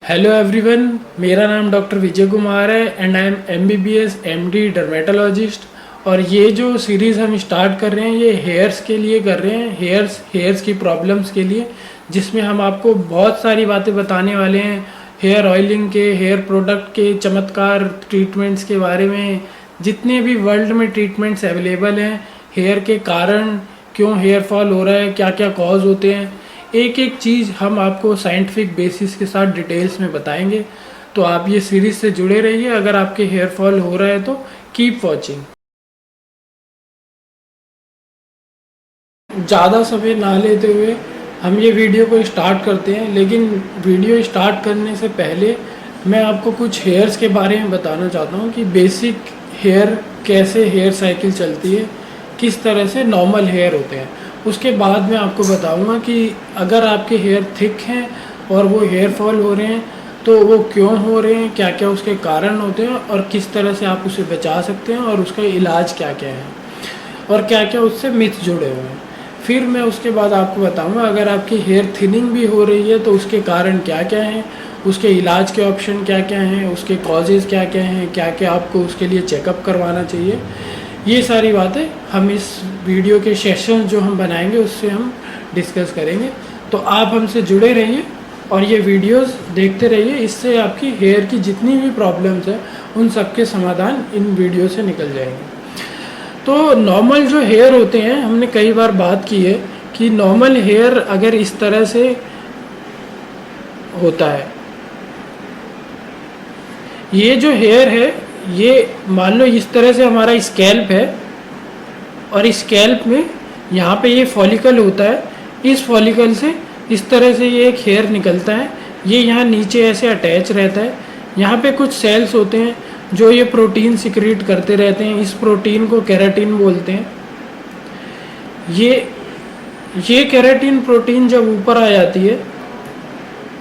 Hello everyone, मेरा नाम doctor Vijay Kumar है and I am MBBS MD dermatologist. और ये जो सीरीज़ हम स्टार्ट कर रहे हैं ये हेयर्स के लिए कर रहे हैं, हेयर्स की प्रॉब्लम्स के लिए, जिसमें हम आपको बहुत सारी बातें बताने वाले हैं हेयर ऑयलिंग के, हेयर प्रोडक्ट के, चमत्कार ट्रीटमेंट्स के बारे में। जितने भी वर्ल्ड में ट्रीटमेंट्स अवेलेबल हैं, हेयर के कारण क्यों हेयर फॉल हो रहा है, क्या क्या कॉज होते हैं, एक एक चीज़ हम आपको साइंटिफिक बेसिस के साथ डिटेल्स में बताएंगे। तो आप ये सीरीज से जुड़े रहिए। अगर आपके हेयर फॉल हो रहा है तो कीप वॉचिंग। ज़्यादा समय ना लेते हुए हम ये वीडियो को स्टार्ट करते हैं, लेकिन वीडियो स्टार्ट करने से पहले मैं आपको कुछ हेयर्स के बारे में बताना चाहता हूँ कि बेसिक हेयर कैसे हेयर साइकिल चलती है, किस तरह से नॉर्मल हेयर होते हैं। उसके बाद मैं आपको बताऊंगा कि अगर आपके हेयर थिक हैं और वो हेयर फॉल हो रहे हैं तो वो क्यों हो रहे हैं, क्या क्या उसके कारण होते हैं और किस तरह से आप उसे बचा सकते हैं और उसका इलाज क्या क्या है और क्या क्या उससे मिथ जुड़े हुए हैं। फिर मैं उसके बाद आपको बताऊंगा अगर आपकी हेयर थिनिंग भी हो रही है तो उसके कारण क्या क्या हैं, उसके इलाज के ऑप्शन क्या क्या हैं, उसके कॉजेज़ क्या क्या हैं, क्या क्या आपको उसके लिए चेकअप करवाना चाहिए। ये सारी बातें हम इस वीडियो के सेशन जो हम बनाएंगे उससे हम डिस्कस करेंगे। तो आप हमसे जुड़े रहिए और ये वीडियोस देखते रहिए। इससे आपकी हेयर की जितनी भी प्रॉब्लम्स हैं उन सब के समाधान इन वीडियो से निकल जाएंगे। तो नॉर्मल जो हेयर होते हैं, हमने कई बार बात की है कि नॉर्मल हेयर अगर इस तरह से होता है, ये जो हेयर है ये मान लो इस तरह से हमारा स्कैल्प है और स्कैल्प में यहाँ पे ये फॉलिकल होता है। इस फॉलिकल से इस तरह से ये एक हेयर निकलता है, ये यहाँ नीचे ऐसे अटैच रहता है। यहाँ पे कुछ सेल्स होते हैं जो ये प्रोटीन सिक्रीट करते रहते हैं, इस प्रोटीन को केराटिन बोलते हैं। ये केराटिन प्रोटीन जब ऊपर आ जाती है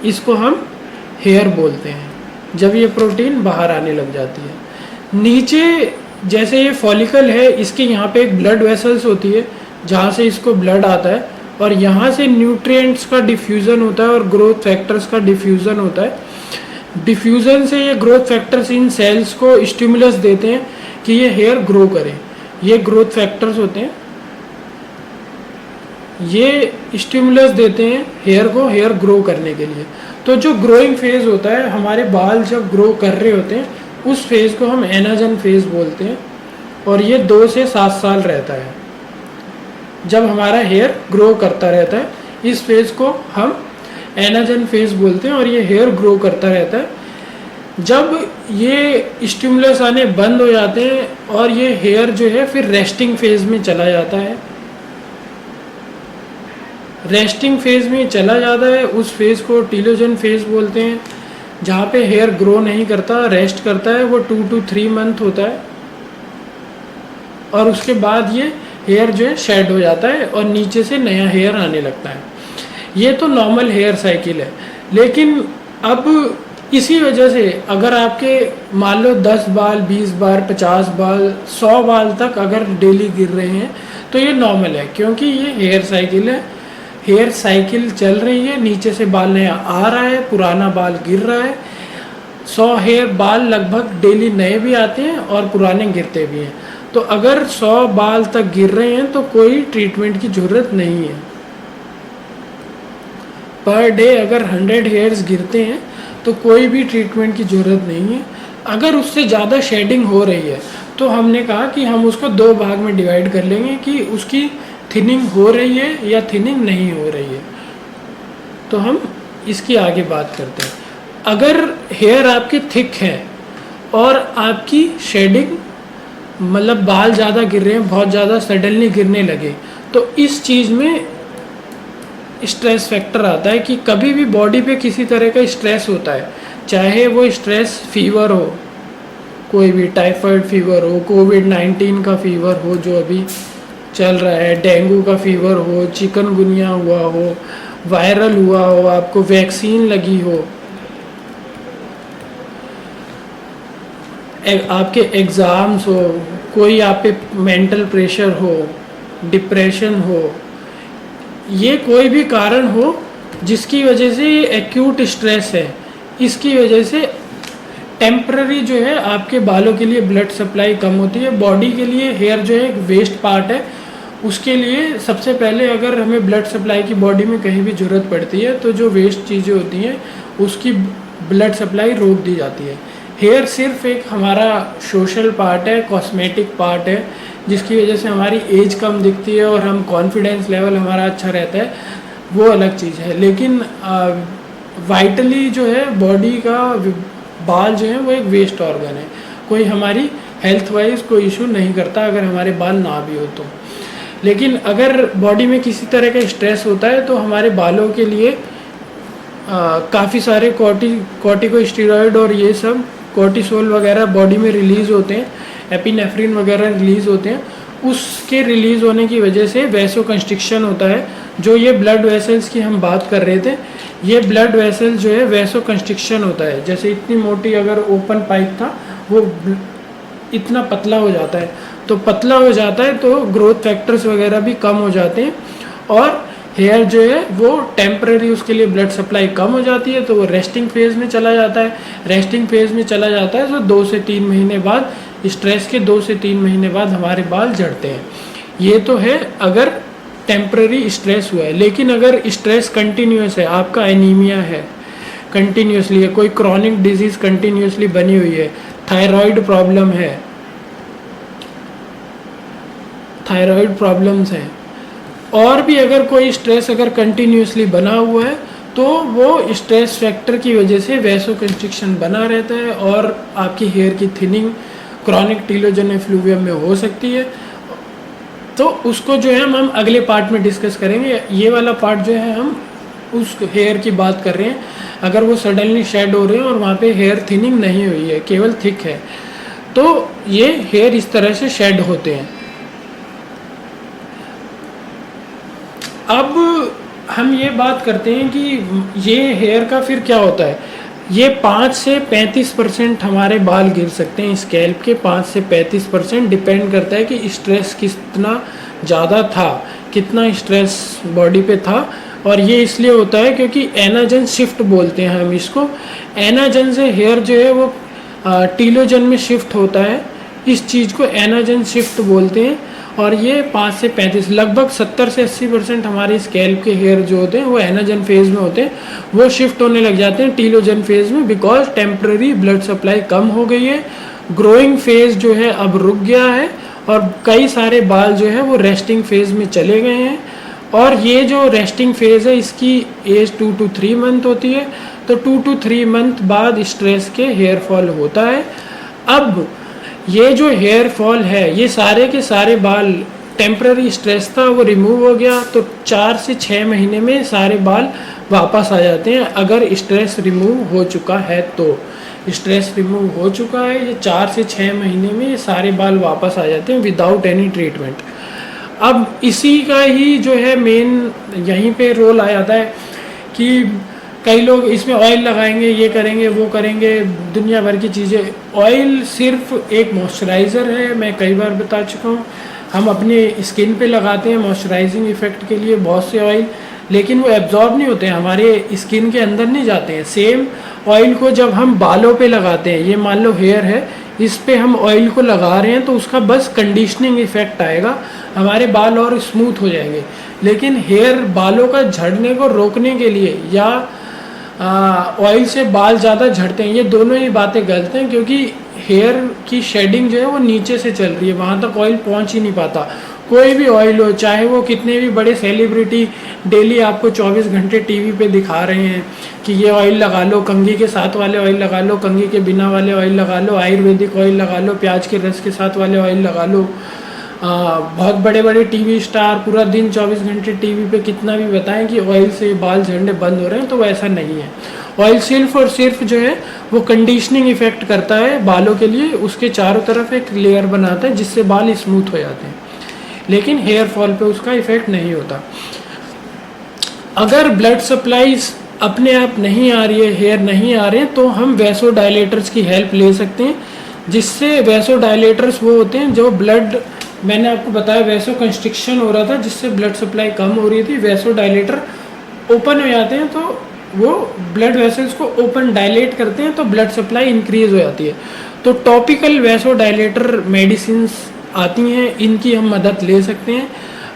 इसको हम हेयर बोलते हैं, जब ये प्रोटीन बाहर आने लग जाती है। नीचे जैसे ये फॉलिकल है, इसके यहाँ पे एक ब्लड वेसल्स होती है जहाँ से इसको ब्लड आता है और यहाँ से न्यूट्रिएंट्स का डिफ्यूज़न होता है और ग्रोथ फैक्टर्स का डिफ्यूज़न होता है। डिफ्यूज़न से ये ग्रोथ फैक्टर्स इन सेल्स को स्टिमुलस देते हैं कि ये हेयर ग्रो करें। ये ग्रोथ फैक्टर्स होते हैं, ये स्टिमुलस देते हैं हेयर को हेयर ग्रो करने के लिए। तो जो ग्रोइंग फेज होता है, हमारे बाल जब ग्रो कर रहे होते हैं उस फेज़ को हम एनाजन फेज़ बोलते हैं और ये 2 से 7 साल रहता है। जब हमारा हेयर ग्रो करता रहता है इस फेज़ को हम एनाजन फेज़ बोलते हैं और ये हेयर ग्रो करता रहता है। जब ये स्टिमुलस आने बंद हो जाते हैं और ये हेयर जो है फिर रेस्टिंग फेज़ में चला जाता है। रेस्टिंग फेज़ में चला जाता है, उस फेज़ को टीलोजन फेज़ बोलते हैं। जहाँ पे हेयर ग्रो नहीं करता, रेस्ट करता है, वो 2 to 3 मंथ होता है और उसके बाद ये हेयर जो है शेड हो जाता है और नीचे से नया हेयर आने लगता है। ये तो नॉर्मल हेयर साइकिल है। लेकिन अब इसी वजह से अगर आपके मान लो 10 बाल, 20 बाल, 50 बाल, 100 बाल तक अगर डेली गिर रहे हैं तो ये नॉर्मल है, क्योंकि ये हेयर साइकिल है। हेयर साइकिल चल रही है, नीचे से बाल नया आ रहा है, पुराना बाल गिर रहा है। 100 हेयर बाल लगभग डेली नए भी आते हैं और पुराने गिरते भी हैं। तो अगर 100 बाल तक गिर रहे हैं तो कोई ट्रीटमेंट की ज़रूरत नहीं है। पर डे अगर 100 हेयर्स गिरते हैं तो कोई भी ट्रीटमेंट की ज़रूरत नहीं है। अगर उससे ज़्यादा शेडिंग हो रही है तो हमने कहा कि हम उसको 2 भाग में डिवाइड कर लेंगे कि उसकी थिनिंग हो रही है या थिनिंग नहीं हो रही है। तो हम इसकी आगे बात करते हैं। अगर हेयर आपके थिक है और आपकी शेडिंग मतलब बाल ज़्यादा गिर रहे हैं, बहुत ज़्यादा सडनली गिरने लगे, तो इस चीज़ में स्ट्रेस फैक्टर आता है कि कभी भी बॉडी पे किसी तरह का स्ट्रेस होता है, चाहे वो स्ट्रेस फीवर हो, कोई भी टाइफाइड फीवर हो, कोविड-19 का फीवर हो जो अभी चल रहा है, डेंगू का फीवर हो, चिकनगुनिया हुआ हो, वायरल हुआ हो, आपको वैक्सीन लगी हो, आपके एग्ज़ाम्स हो, कोई आप पे मेंटल प्रेशर हो, डिप्रेशन हो, ये कोई भी कारण हो जिसकी वजह से ये एक्यूट स्ट्रेस है, इसकी वजह से टेम्पररी जो है आपके बालों के लिए ब्लड सप्लाई कम होती है। बॉडी के लिए हेयर जो है एक वेस्ट पार्ट है, उसके लिए सबसे पहले अगर हमें ब्लड सप्लाई की बॉडी में कहीं भी ज़रूरत पड़ती है तो जो वेस्ट चीज़ें होती हैं उसकी ब्लड सप्लाई रोक दी जाती है। हेयर सिर्फ एक हमारा सोशल पार्ट है, कॉस्मेटिक पार्ट है, जिसकी वजह से हमारी एज कम दिखती है और हम कॉन्फिडेंस लेवल हमारा अच्छा रहता है, वो अलग चीज़ है। लेकिन वाइटली जो है बॉडी का बाल जो है वो एक वेस्ट ऑर्गन है, कोई हमारी हेल्थ वाइज कोई इशू नहीं करता अगर हमारे बाल ना भी हो तो। लेकिन अगर बॉडी में किसी तरह का स्ट्रेस होता है तो हमारे बालों के लिए काफ़ी सारे कॉर्टिकोस्टेरॉइड और ये सब कॉर्टिसोल वगैरह बॉडी में रिलीज़ होते हैं, एपिनेफ्रिन वगैरह रिलीज़ होते हैं। उसके रिलीज़ होने की वजह से वैसोकंस्ट्रिक्शन होता है। जो ये ब्लड वेसल्स की हम बात कर रहे थे, ये ब्लड वेसल जो है वैसोकंस्ट्रिक्शन होता है। जैसे इतनी मोटी अगर ओपन पाइप था वो इतना पतला हो जाता है, तो पतला हो जाता है तो ग्रोथ फैक्टर्स वगैरह भी कम हो जाते हैं और हेयर जो है वो टेम्पररी उसके लिए ब्लड सप्लाई कम हो जाती है तो वो रेस्टिंग फेज़ में चला जाता है। रेस्टिंग फेज़ में चला जाता है तो 2 से 3 महीने बाद, स्ट्रेस के 2 से 3 महीने बाद हमारे बाल झड़ते हैं। ये तो है अगर टेम्पररी स्ट्रेस हुआ है। लेकिन अगर स्ट्रेस कंटिन्यूस है, आपका एनीमिया है कंटिन्यूसली है, कोई क्रॉनिक डिजीज़ कंटिन्यूसली बनी हुई है, थायराइड प्रॉब्लम है, थायराइड प्रॉब्लम्स हैं, और भी अगर कोई स्ट्रेस अगर कंटिन्यूसली बना हुआ है तो वो स्ट्रेस फैक्टर की वजह से वैसोकंस्ट्रिक्शन बना रहता है और आपकी हेयर की थिनिंग क्रॉनिक टीलोजन एफ्लूवियम में हो सकती है। तो उसको जो है हम अगले पार्ट में डिस्कस करेंगे। ये वाला पार्ट जो है हम उस हेयर की बात कर रहे हैं, अगर वो सडनली शेड हो रहे हैं और वहाँ पे हेयर थिनिंग नहीं हुई है, केवल थिक है, तो ये हेयर इस तरह से शेड होते हैं। अब हम ये बात करते हैं कि ये हेयर का फिर क्या होता है। ये 5 से 35% हमारे बाल गिर सकते हैं स्कैल्प के, 5 से 35% डिपेंड करता है कि स्ट्रेस कितना ज़्यादा था, कितना स्ट्रेस बॉडी पे था। और ये इसलिए होता है क्योंकि एनाजन शिफ्ट बोलते हैं हम इसको। एनाजन से हेयर जो है वो टीलोजन में शिफ्ट होता है, इस चीज़ को एनाजन शिफ्ट बोलते हैं। और ये 5 से 35 लगभग 70 से 80% हमारे स्कैल्प के हेयर जो होते हैं वो एनाजन फेज में होते हैं, वो शिफ्ट होने लग जाते हैं टीलोजन फेज में, बिकॉज टेम्पररी ब्लड सप्लाई कम हो गई है। ग्रोइंग फेज जो है अब रुक गया है और कई सारे बाल जो है वो रेस्टिंग फेज में चले गए हैं। और ये जो रेस्टिंग फेज है इसकी एज 2 to 3 मंथ होती है, तो 2 to 3 मंथ बाद स्ट्रेस के हेयर फॉल होता है। अब ये जो हेयर फॉल है, ये सारे के सारे बाल, टेम्पररी स्ट्रेस था वो रिमूव हो गया तो 4 से 6 महीने में सारे बाल वापस आ जाते हैं। अगर स्ट्रेस रिमूव हो चुका है तो स्ट्रेस रिमूव हो चुका है, ये 4 से 6 महीने में ये सारे बाल वापस आ जाते हैं विदाउट एनी ट्रीटमेंट। अब इसी का ही जो है मेन यहीं पे रोल आ जाता है कि कई लोग इसमें ऑयल लगाएंगे, ये करेंगे, वो करेंगे, दुनिया भर की चीज़ें। ऑयल सिर्फ एक मॉइस्चराइज़र है, मैं कई बार बता चुका हूँ। हम अपने स्किन पे लगाते हैं मॉइस्चराइजिंग इफेक्ट के लिए बहुत से ऑयल, लेकिन वो एब्जॉर्ब नहीं होते हैं, हमारे स्किन के अंदर नहीं जाते हैं। सेम ऑयल को जब हम बालों पे लगाते हैं, ये मान लो हेयर है, इस पे हम ऑयल को लगा रहे हैं तो उसका बस कंडीशनिंग इफेक्ट आएगा, हमारे बाल और स्मूथ हो जाएंगे। लेकिन हेयर बालों का झड़ने को रोकने के लिए या ऑयल से बाल ज़्यादा झड़ते हैं, ये दोनों ही बातें गलत हैं, क्योंकि हेयर की शेडिंग जो है वो नीचे से चल रही है, वहाँ तक ऑयल पहुँच ही नहीं पाता। कोई भी ऑयल हो, चाहे वो कितने भी बड़े सेलिब्रिटी डेली आपको 24 घंटे टीवी पे दिखा रहे हैं कि ये ऑयल लगा लो, कंघी के साथ वाले ऑयल लगा लो, कंघी के बिना वाले ऑयल लगा लो, आयुर्वेदिक ऑयल लगा लो, प्याज के रस के साथ वाले ऑयल लगा लो। बहुत बड़े बड़े टीवी स्टार पूरा दिन 24 घंटे टीवी पे कितना भी बताएं कि ऑयल से बाल झड़ने बंद हो रहे हैं, तो वैसा नहीं है। ऑयल सिर्फ और सिर्फ जो है वो कंडीशनिंग इफेक्ट करता है बालों के लिए, उसके चारों तरफ एक लेयर बनाता है जिससे बाल स्मूथ हो जाते हैं, लेकिन हेयर फॉल पे उसका इफेक्ट नहीं होता। अगर ब्लड सप्लाई अपने आप नहीं आ रही है, हेयर नहीं आ रहे हैं, तो हम वैसोडायलेटर्स की हेल्प ले सकते हैं, जिससे वैसोडायलेटर्स वो होते हैं जो ब्लड, मैंने आपको बताया वैसोकंस्ट्रिक्शन हो रहा था जिससे ब्लड सप्लाई कम हो रही थी, वैसोडायलेटर ओपन हो जाते हैं तो वो ब्लड वेसल्स को ओपन डायलेट करते हैं तो ब्लड सप्लाई इंक्रीज हो जाती है। तो टॉपिकल वैसो डायलेटर मेडिसिन्स आती हैं, इनकी हम मदद ले सकते हैं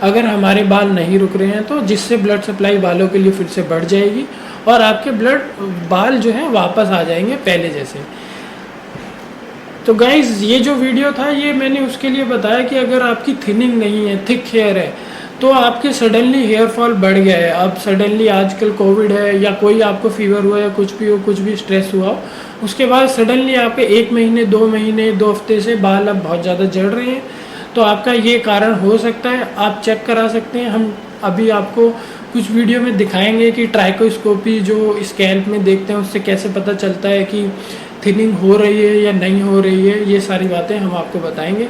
अगर हमारे बाल नहीं रुक रहे हैं तो, जिससे ब्लड सप्लाई बालों के लिए फिर से बढ़ जाएगी और आपके बाल जो है वापस आ जाएंगे पहले जैसे। तो गाइज़ ये जो वीडियो था ये मैंने उसके लिए बताया कि अगर आपकी थिनिंग नहीं है, थिक हेयर है, तो आपके सडनली हेयर फॉल बढ़ गया है, अब सडनली आजकल कोविड है या कोई आपको फीवर हुआ या कुछ भी हो, कुछ भी स्ट्रेस हुआ हो, उसके बाद सडनली आपके 1 महीने 2 महीने 2 हफ्ते से बाल अब बहुत ज़्यादा झड़ रहे हैं, तो आपका ये कारण हो सकता है। आप चेक करा सकते हैं। हम अभी आपको कुछ वीडियो में दिखाएंगे कि ट्राइकोस्कोपी जो स्कैल्प में देखते हैं उससे कैसे पता चलता है कि थिनिंग हो रही है या नहीं हो रही है, ये सारी बातें हम आपको बताएंगे।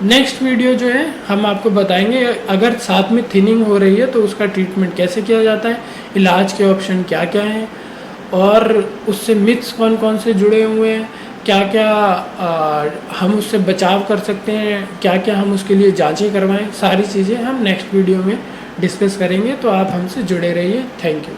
नेक्स्ट वीडियो जो है हम आपको बताएंगे अगर साथ में थिनिंग हो रही है तो उसका ट्रीटमेंट कैसे किया जाता है, इलाज के ऑप्शन क्या क्या हैं और उससे मिथ्स कौन कौन से जुड़े हुए हैं, क्या क्या हम उससे बचाव कर सकते हैं, क्या क्या हम उसके लिए जांचें करवाएं, सारी चीज़ें हम नेक्स्ट वीडियो में डिस्कस करेंगे। तो आप हमसे जुड़े रहिए। Thank you.